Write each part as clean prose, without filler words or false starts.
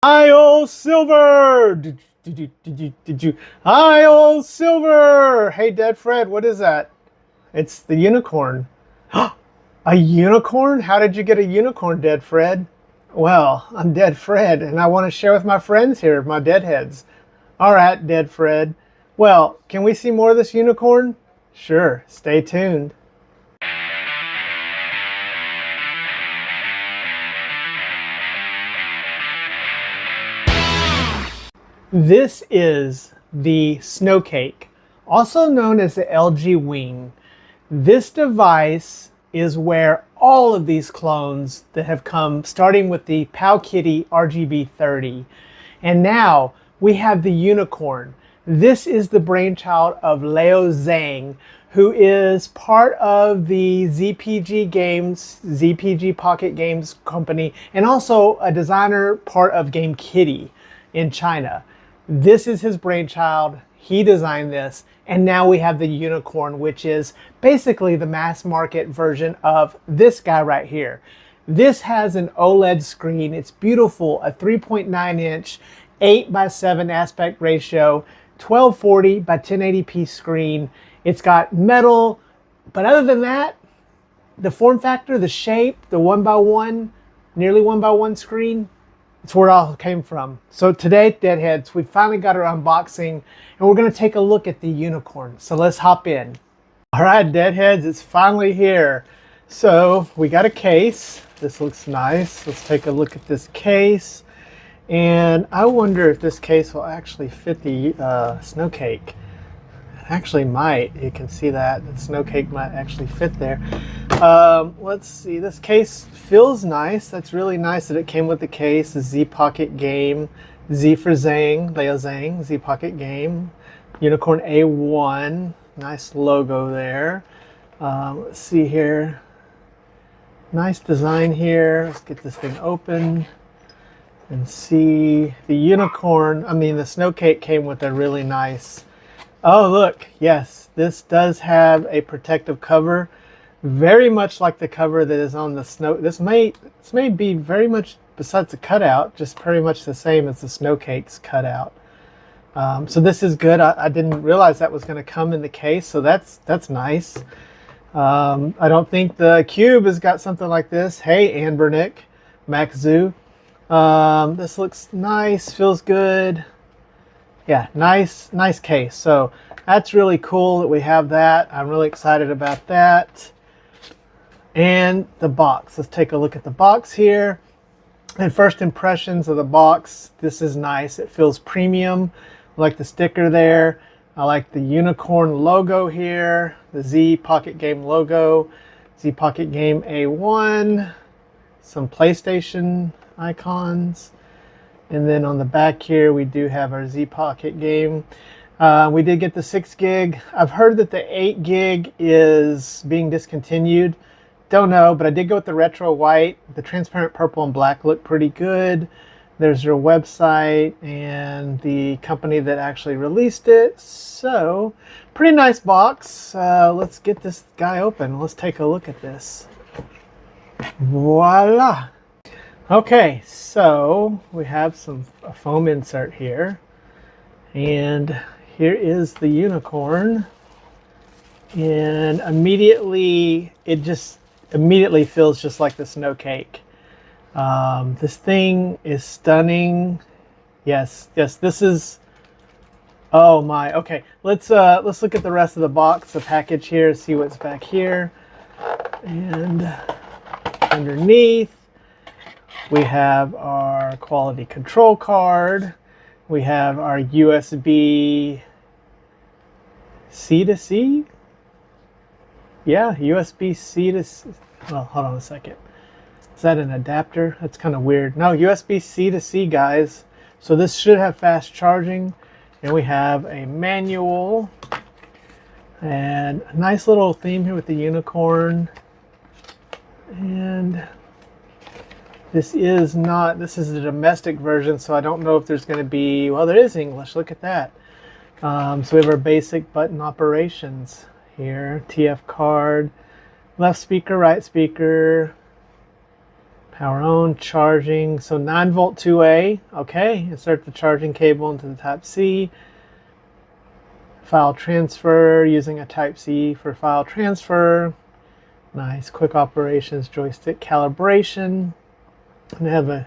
Hi, old Silver! Did you? Hi, old Silver! Hey, Dead Fred, what is that? It's the unicorn. A unicorn? How did you get a unicorn, Dead Fred? Well, I'm Dead Fred, and I want to share with my friends here, my deadheads. All right, Dead Fred. Well, can we see more of this unicorn? Sure, stay tuned. This is the Snowcake, also known as the LG Wing. This device is where all of these clones that have come, starting with the Powkitty RGB30, and now we have the unicorn. This is the brainchild of Leo Zhang, who is part of the ZPG Games, ZPG Pocket Games company, and also a designer part of Game Kitty in China. This is his brainchild. He designed this, and now we have the unicorn, which is basically the mass market version of this guy right here. This has an OLED screen. It's beautiful, a 3.9 inch 8:7 aspect ratio, 1240 by 1080p screen. It's got metal, but other than that, the form factor, the shape, the 1x1, nearly 1x1 screen, it's where it all came from. So today, Deadheads, we finally got our unboxing, and we're going to take a look at the unicorn. So let's hop in. All right, Deadheads, it's finally here. So we got a case. This looks nice. Let's take a look at this case. And I wonder if this case will actually fit the Snowcake. It actually might. You can see that the Snowcake might actually fit there. Let's see. This case feels nice. That's really nice that it came with the case. The Z Pocket Game, Z for Zhang, Leo Zhang, Z Pocket Game, Unicorn A1. Nice logo there. Let's see here. Nice design here. Let's get this thing open and see the unicorn. I mean, the Snowcake came with a really nice. Oh, look. Yes, this does have a protective cover. Very much like the cover that is on the Snow. This may be very much, besides the cutout, just pretty much the same as the Snowcake's cutout. So this is good. I didn't realize that was going to come in the case, so that's nice. I don't think the Cube has got something like this. Hey, AYRJGF, Max Zoo. This looks nice, feels good. Yeah, nice case. So that's really cool that we have that. I'm really excited about that. And the box. Let's take a look at the box here. And first impressions of the box. This is nice. It feels premium. I like the sticker there. I like the unicorn logo here. The Z Pocket Game logo. Z Pocket Game A1. Some PlayStation icons. And then on the back here, we do have our Z Pocket Game. We did get the 6 gig. I've heard that the 8 gig is being discontinued. Don't know, but I did go with the retro white. The transparent purple and black look pretty good. There's their website and the company that actually released it. So, pretty nice box. Let's get this guy open. Let's take a look at this. Voila! Okay, so we have a foam insert here. And here is the unicorn. And immediately, it just immediately feels just like the Snowcake. This thing is stunning. Yes, this is. Oh my. Okay, let's look at the rest of the box, the package here, see what's back here. And underneath, we have our quality control card. We have our USB C to C. Yeah, USB C to C. Well, hold on a second. Is that an adapter? That's kind of weird. No, USB C to C, guys. So this should have fast charging. And we have a manual. And a nice little theme here with the unicorn. And this is a domestic version, so I don't know if there's going to be, well, there is English. Look at that. So we have our basic button operations here. TF card, left speaker, right speaker, Power on, charging, so 9-volt 2A. Okay, insert the charging cable into the Type-C. File transfer, using a Type-C for file transfer. Nice, quick operations, joystick calibration. And I have a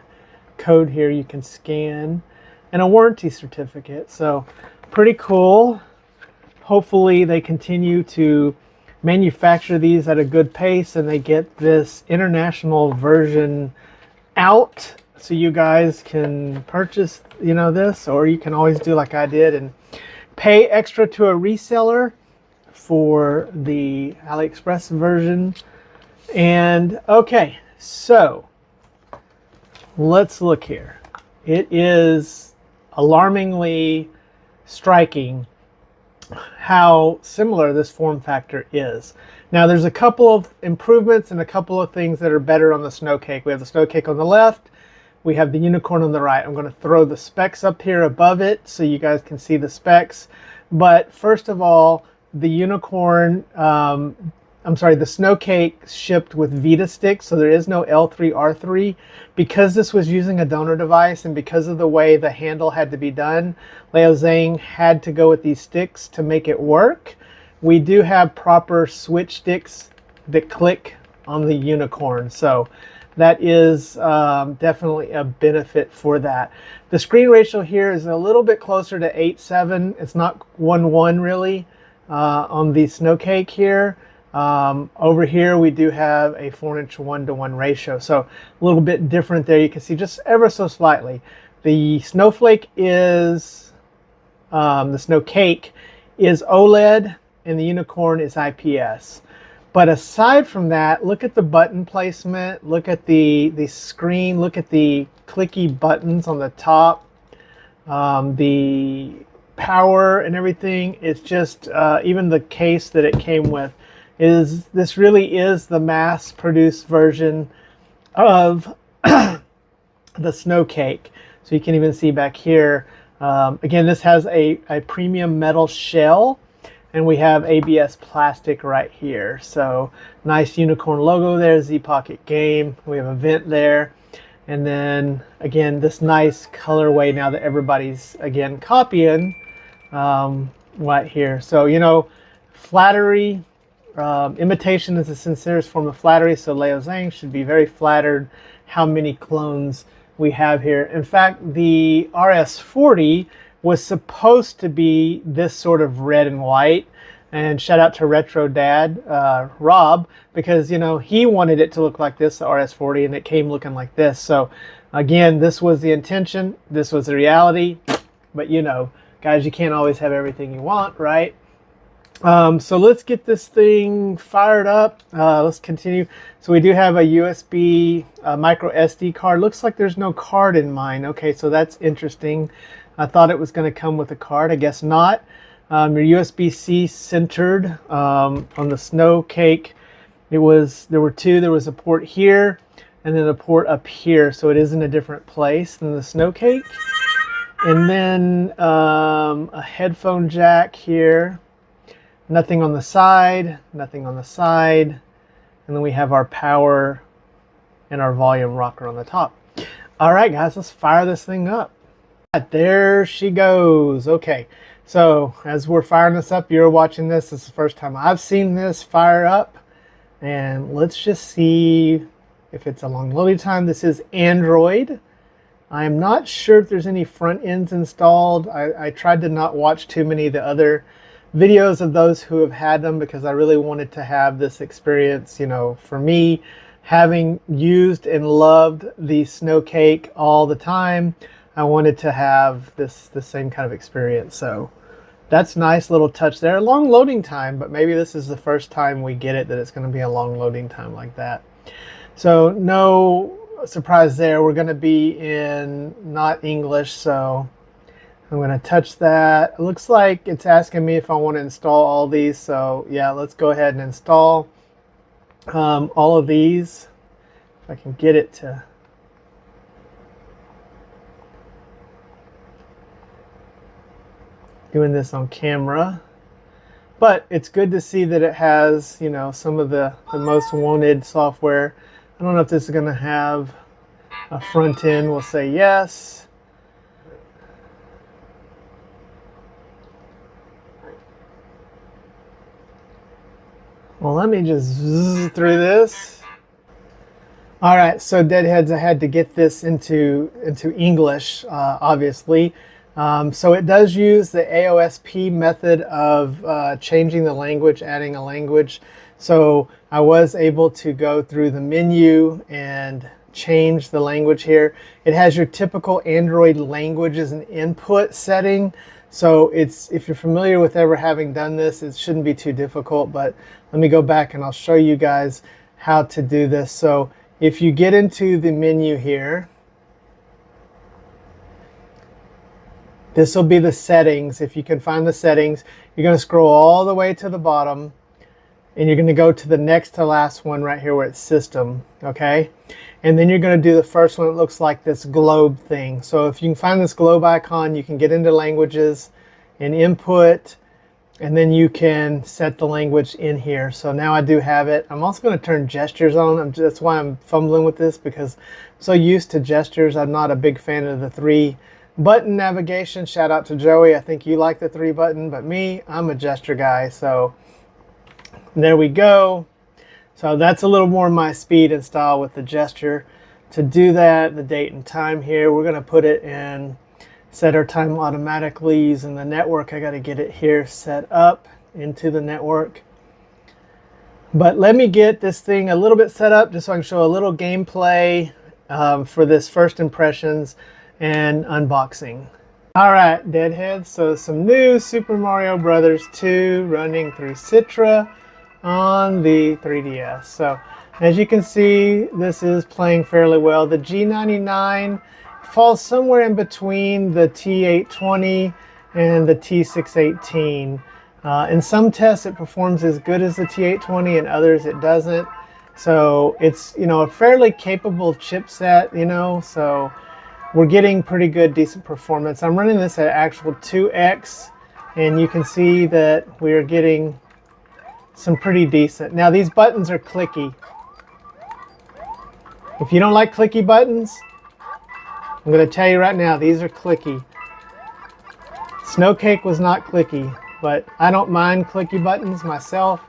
code here you can scan, and a warranty certificate. So pretty cool. Hopefully they continue to manufacture these at a good pace and they get this international version out so you guys can purchase, you know, this, or you can always do like I did and pay extra to a reseller for the AliExpress version. And okay, so let's look here. It is alarmingly striking how similar this form factor is. Now there's a couple of improvements and a couple of things that are better on the snow cake. We have the snow cake on the left, we have the unicorn on the right. I'm going to throw the specs up here above it so you guys can see the specs. But first of all, the unicorn, the snow cake shipped with Vita sticks, so there is no L3R3. Because this was using a donor device and because of the way the handle had to be done, Leo Zhang had to go with these sticks to make it work. We do have proper switch sticks that click on the unicorn, so that is definitely a benefit for that. The screen ratio here is a little bit closer to 8:7. It's not 1:1 really on the snow cake here. Over here we do have a 4-inch 1:1 ratio, so a little bit different there. You can see just ever so slightly. The snowflake is, the snow cake is OLED and the unicorn is IPS. But aside from that, look at the button placement, look at the screen, look at the clicky buttons on the top, the power and everything. It's just, even the case that it came with, this really is the mass-produced version of the snow cake. So you can even see back here, again, this has a premium metal shell, and we have ABS plastic right here. So nice unicorn logo there, Z Pocket Game. We have a vent there. And then, again, this nice colorway now that everybody's, again, copying right here. So, you know, flattery, imitation is the sincerest form of flattery, so Leo Zhang should be very flattered how many clones we have here. In fact, the RS40 was supposed to be this sort of red and white, and shout out to Retro Dad, Rob, because, you know, he wanted it to look like this, the RS40, and it came looking like this. So again, this was the intention, this was the reality, but you know, guys, you can't always have everything you want, right? So let's get this thing fired up. Let's continue. So we do have a USB micro SD card. Looks like there's no card in mine. Okay, so that's interesting. I thought it was going to come with a card. I guess not. Your USB-C centered on the snow cake. There were two. There was a port here and then a port up here. So it is in a different place than the snow cake. And then a headphone jack here. Nothing on the side, nothing on the side. And then we have our power and our volume rocker on the top. All right, guys, let's fire this thing up. There she goes. Okay, so as we're firing this up, you're watching this. This is the first time I've seen this fire up. And let's just see if it's a long loading time. This is Android. I'm not sure if there's any front ends installed. I tried to not watch too many of the other videos of those who have had them because I really wanted to have this experience. You know, for me, having used and loved the snow cake all the time, I wanted to have the same kind of experience. So that's nice little touch there. Long loading time, but maybe this is the first time we get it that it's going to be a long loading time like that. So no surprise there. We're going to be in not English, so I'm going to touch that. It looks like it's asking me if I want to install all these. So yeah, let's go ahead and install all of these. If I can get it to doing this on camera. But it's good to see that it has, you know, some of the most wanted software. I don't know if this is going to have a front end, we'll say yes. Well, let me just zzz through this. All right, so deadheads, I had to get this into English, obviously. So it does use the AOSP method of changing the language, adding a language. So I was able to go through the menu and change the language here. It has your typical Android language as an input setting. So if you're familiar with ever having done this, it shouldn't be too difficult, but let me go back and I'll show you guys how to do this. So if you get into the menu here, this will be the settings. If you can find the settings, you're going to scroll all the way to the bottom and you're going to go to the next to last one right here where it's system, okay? And then you're going to do the first one. It looks like this globe thing. So if you can find this globe icon, you can get into languages and input, and then you can set the language in here. So now I do have it. I'm also going to turn gestures on. That's why I'm fumbling with this, because I'm so used to gestures. I'm not a big fan of the 3-button navigation. Shout out to Joey. I think you like the 3-button, but me, I'm a gesture guy. So there we go. So that's a little more my speed and style with the gesture. To do that, the date and time here, we're going to put it in set our time automatically using the network. I got to get it here set up into the network. But let me get this thing a little bit set up just so I can show a little gameplay for this first impressions and unboxing. All right, deadheads, so some new Super Mario Bros. 2 running through Citra on the 3DS. So as you can see, this is playing fairly well. The G99 falls somewhere in between the T820 and the T618. In some tests it performs as good as the T820, and others it doesn't. So it's, you know, a fairly capable chipset, you know, so we're getting pretty good, decent performance. I'm running this at actual 2x, and you can see that we're getting some pretty decent. Now these buttons are clicky. If you don't like clicky buttons, I'm going to tell you right now, these are clicky. Snowcake was not clicky, but I don't mind clicky buttons myself,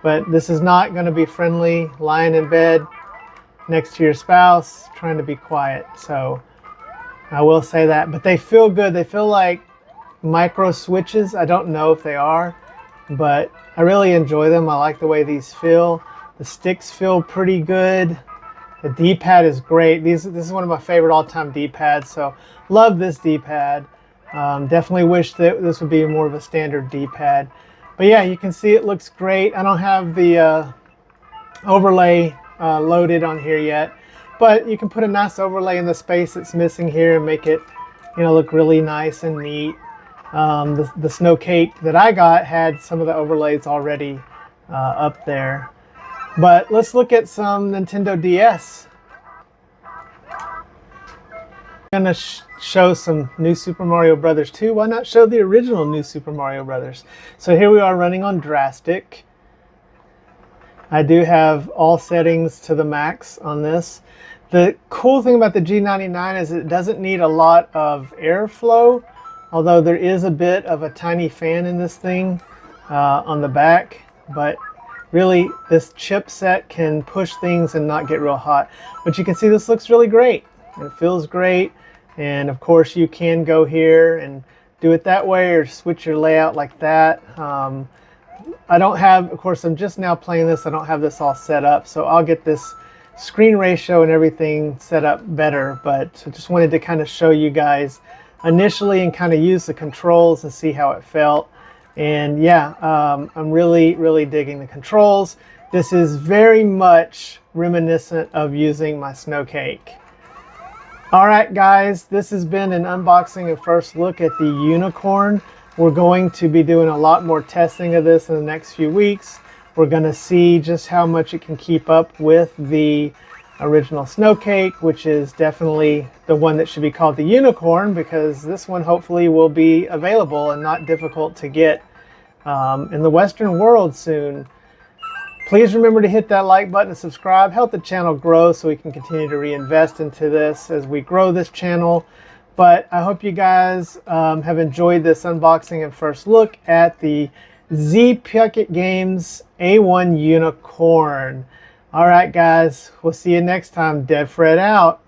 but this is not going to be friendly lying in bed next to your spouse trying to be quiet. So I will say that, but they feel good. They feel like micro switches. I don't know if they are, but I really enjoy them. I like the way these feel. The sticks feel pretty good. The D-pad is great. This is one of my favorite all-time D-pads, so love this D-pad. Definitely wish that this would be more of a standard D-pad. But yeah, you can see it looks great. I don't have the overlay loaded on here yet, but you can put a nice overlay in the space that's missing here and make it, you know, look really nice and neat. The snow cake that I got had some of the overlays already up there. But let's look at some Nintendo DS. I'm going to show some new Super Mario Bros. 2. Why not show the original new Super Mario Bros.? So here we are running on Drastic. I do have all settings to the max on this. The cool thing about the G99 is it doesn't need a lot of airflow, although there is a bit of a tiny fan in this thing on the back. But really, this chipset can push things and not get real hot. But you can see this looks really great. It feels great. And of course, you can go here and do it that way or switch your layout like that. I don't have, of course, I'm just now playing this. I don't have this all set up. So I'll get this screen ratio and everything set up better. But I just wanted to kind of show you guys initially and kind of use the controls and see how it felt. And yeah, I'm really, really digging the controls. This is very much reminiscent of using my snow cake. All right, guys, this has been an unboxing and first look at the Unicorn. We're going to be doing a lot more testing of this in the next few weeks. We're going to see just how much it can keep up with the original snow cake, which is definitely the one that should be called the Unicorn, because this one hopefully will be available and not difficult to get in the Western world soon. Please remember to hit that like button and subscribe. Help the channel grow so we can continue to reinvest into this as we grow this channel. But I hope you guys have enjoyed this unboxing and first look at the ZPG Games A1 Unicorn. All right, guys, we'll see you next time. Dead Fred out.